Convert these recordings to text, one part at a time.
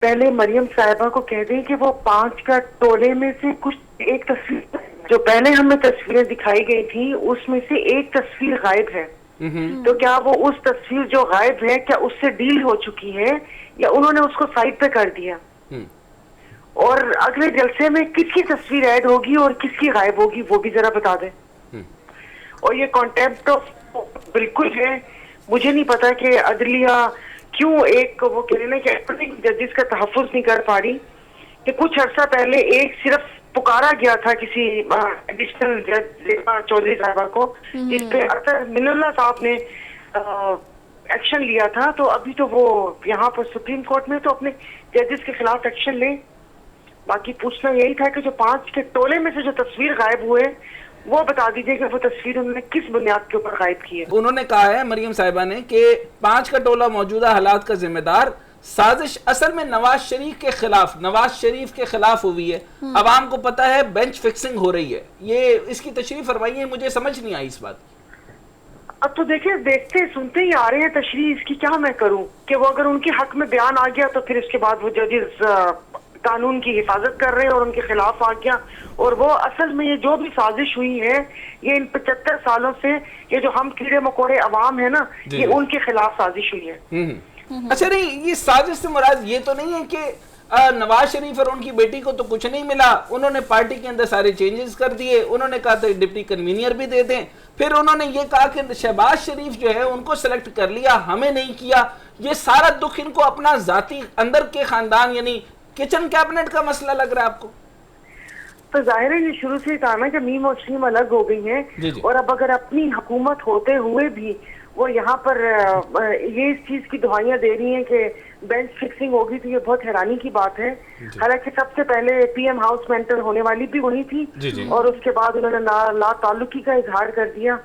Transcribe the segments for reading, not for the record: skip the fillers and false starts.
पहले मरियम साहिबा को कह दें कि वो 5 का टोले में से कुछ एक तस्वीर, जो पहले हमें तस्वीरें दिखाई गई थी उसमें से एक तस्वीर गायब है। तो क्या वो उस तस्वीर जो गायब है क्या उससे डील हो चुकी है या उन्होंने उसको साइड पे कर दिया? और अगले जलसे में किसकी तस्वीर ऐड होगी और किसकी गायब होगी वो भी जरा बता दें। और ये कॉन्टेम्प्ट ऑफ बिल्कुल है। मुझे नहीं पता कि अदलिया क्यों एक वो कह रहे कि जजेस का तहफ़्फ़ुज़ नहीं कर पा रही कि कुछ अर्सा पहले एक सिर्फ पुकारा गया था किसी एडिशनल जज चौधरी साहबा को, जिसपे अतर मिनुल्लाह साहब ने एक्शन लिया था। तो अभी तो वो यहाँ पर सुप्रीम कोर्ट में तो अपने जजेस के खिलाफ एक्शन ले। बाकी पूछना यही था कि जो 5 के टोले में से जो तस्वीर गायब हुए वो बता दीजिए कि वो तस्वीर उन्होंने किस बुनियाद के ऊपर गायब की है। उन्होंने कहा है मरियम साहिबा ने कि 5 का टोला मौजूदा हालात का जिम्मेदार, साजिश असल में नवाज शरीफ के खिलाफ हुई है। अवाम को पता है बेंच फिक्सिंग हो रही है। ये इसकी तशरीह फरमाइए, मुझे समझ नहीं आई इस बात। अब तो देखिए देखते सुनते ही आ रहे हैं तशरीह, इसकी क्या मैं करूं कि वो अगर उनके हक में बयान आ गया तो फिर इसके बाद वो जजेस कानून की हिफाजत कर रहे हैं और उनके खिलाफ आ गया। और वो असल में ये जो भी साजिश हुई है ये इन 75 सालों से ये जो हम कीड़े मकोड़े अवाम है ना, ये उनके खिलाफ साजिश हुई है। अच्छा, नहीं ये साजिश से मुराद ये तो नहीं है कि नवाज शरीफ और उनकी बेटी को तो कुछ नहीं मिला, उन्होंने पार्टी के अंदर सारे चेंजेस कर दिए, उन्होंने कहा था डिप्टी कन्वीनियर भी दे दें, फिर उन्होंने ये कहा कि शहबाज शरीफ जो है उनको सेलेक्ट कर लिया, हमें नहीं किया। ये सारा दुख इनको अपना जाती अंदर के खानदान यानी किचन कैबिनेट का मसला लग रहा है आपको? तो जाहिर है ये शुरू से था ना कि मीम और शीम अलग हो गई हैं। और अब अगर अपनी हुकूमत होते हुए भी वो यहाँ पर ये इस चीज की दुहाइयां दे रही हैं कि बेंच फिक्सिंग होगी, तो ये बहुत हैरानी की बात है। हालांकि सबसे पहले पीएम हाउस मेंटर होने वाली भी वही थी और उसके बाद उन्होंने ला ताल्लुकी का इजहार कर दिया।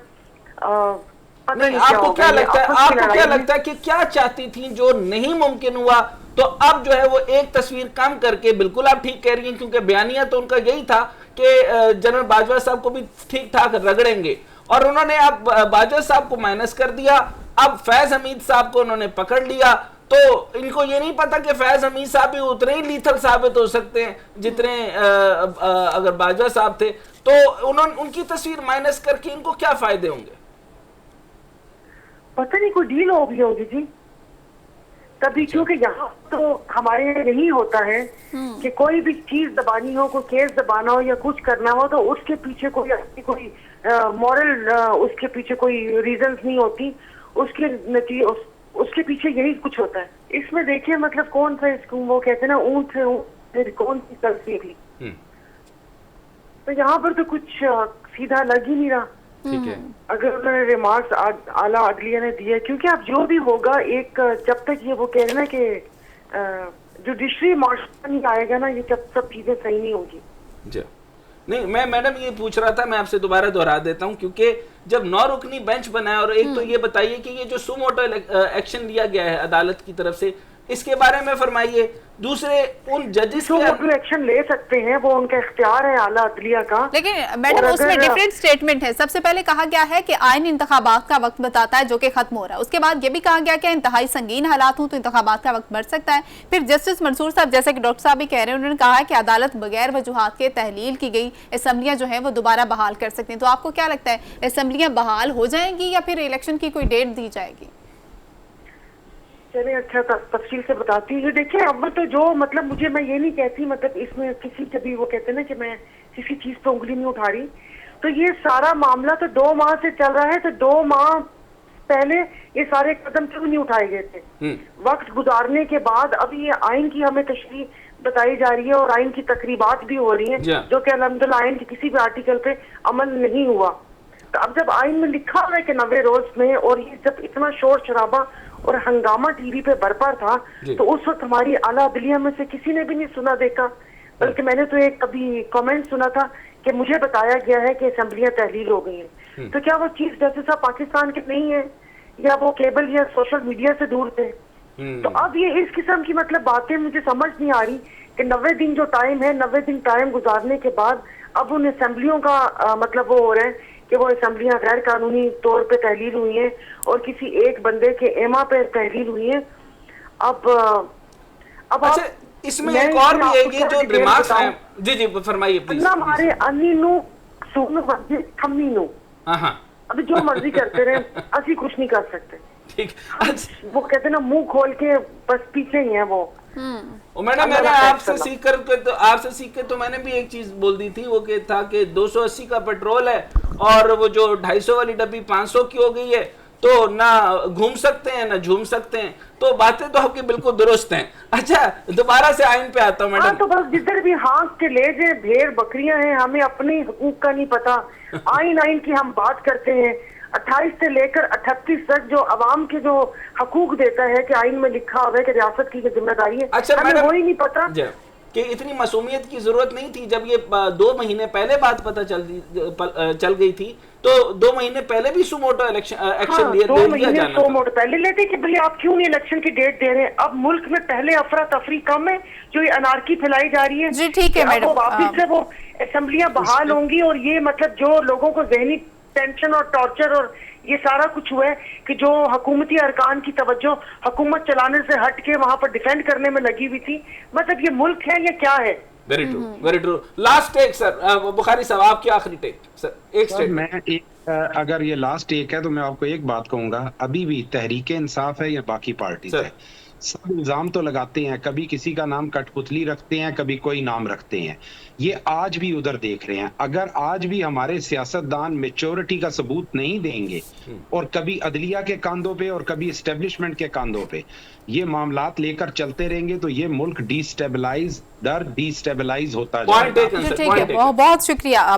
नहीं, आपको क्या लगता है कि क्या चाहती थी जो नहीं मुमकिन हुआ? तो अब जो है वो एक तस्वीर कम करके, बिल्कुल आप ठीक कह रही हैं, क्योंकि बयानिया तो उनका यही था कि जनरल बाजवा साहब को भी ठीक ठाक रगड़ेंगे, और उन्होंने अब बाजवा साहब को माइनस कर दिया। अब फैज हमीद साहब को उन्होंने पकड़ लिया, तो इनको ये नहीं पता कि फैज हमीद साहब भी उतने ही लीथल साबित हो सकते हैं जितने अगर बाजवा साहब थे। तो उनकी तस्वीर माइनस करके इनको क्या फायदे होंगे? पता नहीं, कोई डील हो गई होगी जी तभी, क्योंकि यहाँ तो हमारे यही होता है कि कोई भी चीज दबानी हो, कोई केस दबाना हो या कुछ करना हो तो उसके पीछे कोई मॉरल उसके पीछे कोई रीजंस नहीं होती, उसके पीछे यही कुछ होता है। इसमें देखिए मतलब कौन सा इसको वो कहते हैं ना ऊंट से कौन सी तस्वीर थी, तो यहाँ पर तो कुछ सीधा लग ही नहीं रहा। ठीक है, अगर उन्होंने रिमार्क्स आला अदलिया ने दिए, क्योंकि अब जो भी होगा एक जब तक ये वो कह रहे ना कि जुडिशरी मार्शल नहीं आएगा ना, ये सब चीजें सही नहीं होगी। जी नहीं, मैं मैडम ये पूछ रहा था, मैं आपसे दोबारा दोहरा देता हूँ, क्योंकि जब 9 रुकनी बेंच बनाया, और एक तो ये बताइए कि ये जो सुमोटो एक्शन लिया गया है अदालत की तरफ से, इसके बारे में फरमाइए। दूसरे उन जजेस के एक्शन ले सकते हैं, वो उनका इख्तियार है आला अदलिया का, लेकिन मैडम उसमें डिफरेंट स्टेटमेंट है। सबसे पहले कहा गया है कि आइन इंतखाबात का वक्त बताता है जो कि खत्म हो रहा है, उसके बाद ये भी कहा गया कि इंतहाई संगीन हालात हो तो इंतखाबात का वक्त बढ़ सकता है। फिर जस्टिस मंसूर साहब, जैसे कि डॉक्टर साहब भी कह रहे हैं, उन्होंने कहा कि अदालत बगैर वजूहात के तहलील की गई असम्बलियां जो है वो दोबारा बहाल कर सकती हैं। तो आपको क्या लगता है, असम्बलियां बहाल हो जाएंगी या फिर इलेक्शन की कोई डेट दी जाएगी? चलिए अच्छा तफसील से बताती हूँ। देखिए अब तो जो मतलब मुझे, मैं ये नहीं कहती मतलब इसमें किसी से भी वो कहते हैं ना कि मैं किसी चीज पे उंगली नहीं उठा रही, तो ये सारा मामला तो 2 माह से चल रहा है, तो 2 माह पहले ये सारे कदम क्यों नहीं उठाए गए थे? वक्त गुजारने के बाद अभी ये आइन की हमें तशरीह बताई जा रही है और आइन की तकरीबात भी हो रही हैं जो कि अल्हम्दुलिल्लाह आइन के किसी भी आर्टिकल पे अमल नहीं हुआ। तो अब जब आइन में लिखा हुआ है कि 90 रोज में, और ये जब इतना शोर शराबा और हंगामा टीवी पे बरपा था, तो उस वक्त हमारी आला अदलिया में से किसी ने भी नहीं सुना देखा, बल्कि मैंने तो एक कभी कमेंट सुना था कि मुझे बताया गया है कि असेंबलियां तहलील हो गई हैं। तो क्या वो चीफ जस्टिस साहब पाकिस्तान के नहीं है या वो केबल या सोशल मीडिया से दूर थे? तो अब ये इस किस्म की मतलब बातें मुझे समझ नहीं आ रही कि 90 दिन जो टाइम है, 90 दिन टाइम गुजारने के बाद अब उन असेंबलियों का मतलब वो हो रहा है कि वो असेंबलियां गैर कानूनी तौर पे तहलील हुई हैं और किसी एक बंदे के एमा पे तहलील हुई है। अब अच्छा, इसमें एक और भी है, ये जो रिमार्क्स हैं, जी जी फरमाइए प्लीज। ना हमारे अन्नीनु सुन वजी थमीनु, हाँ अभी जो मर्जी करते रहे, असि कुछ नहीं कर सकते। ठीक। वो कहते ना मुंह खोल के बस पीछे ही है वो। मैडम मैंने आपसे सीख के तो मैंने भी एक चीज बोल दी थी, वो कि था कि 280 का पेट्रोल है और वो जो 250 वाली डब्बी 500 की हो गई है, तो ना घूम सकते हैं ना झूम सकते हैं। तो बातें तो आपकी बिल्कुल दुरुस्त हैं। अच्छा दोबारा से आइन पे आता हूँ मैडम। हाँ, तो बस जिधर भी हाँक के ले जाए, भेड़ बकरियां हैं, हमें अपने हुकूक का नहीं पता। आइन की हम बात करते हैं, 28 से लेकर 38 तक जो अवाम के जो हकूक देता है कि आइन में लिखा हुआ है कि रियासत की जिम्मेदारी है, अच्छा हमें वही नहीं पता कि इतनी मासूमियत की जरूरत नहीं थी। जब ये 2 महीने पहले बात पता चल गई थी, तो 2 महीने पहले भी सुमोटो एक्शन लिया 2 महीने सुमोटो पहले लेते कि भैया आप क्यों नहीं इलेक्शन की डेट दे रहे हैं। अब मुल्क में पहले अफरा तफरी कम है, जो ये अनारकी फैलाई जा रही है। जी ठीक है मैडम, वापिस से वो असेंबलियां बहाल होंगी और ये मतलब जो लोगों को जहनी टेंशन और टॉर्चर और ये सारा कुछ हुआ है कि जो हुकूमती अरकान की तवज्जो हुकूमत चलाने से हट के वहां पर डिफेंड करने में लगी हुई थी। मतलब ये मुल्क है या क्या है? Very true, very true. Last take sir, Bukhari साहब आपकी आखिरी टेक सर, एक स्टेटमेंट। अगर ये लास्ट टेक है तो मैं आपको एक बात कहूंगा, अभी भी तहरीक इंसाफ है या बाकी पार्टी है, सब इल्जाम तो लगाते हैं, कभी किसी का नाम कठपुतली रखते हैं, कभी कोई नाम रखते हैं। ये आज भी उधर देख रहे हैं। अगर आज भी हमारे सियासतदान मेच्योरिटी का सबूत नहीं देंगे और कभी अदलिया के कांधों पे और कभी एस्टेब्लिशमेंट के कांधों पे ये मामलात लेकर चलते रहेंगे, तो ये मुल्क डिस्टेबलाइज होता जाएगा। बहुत शुक्रिया।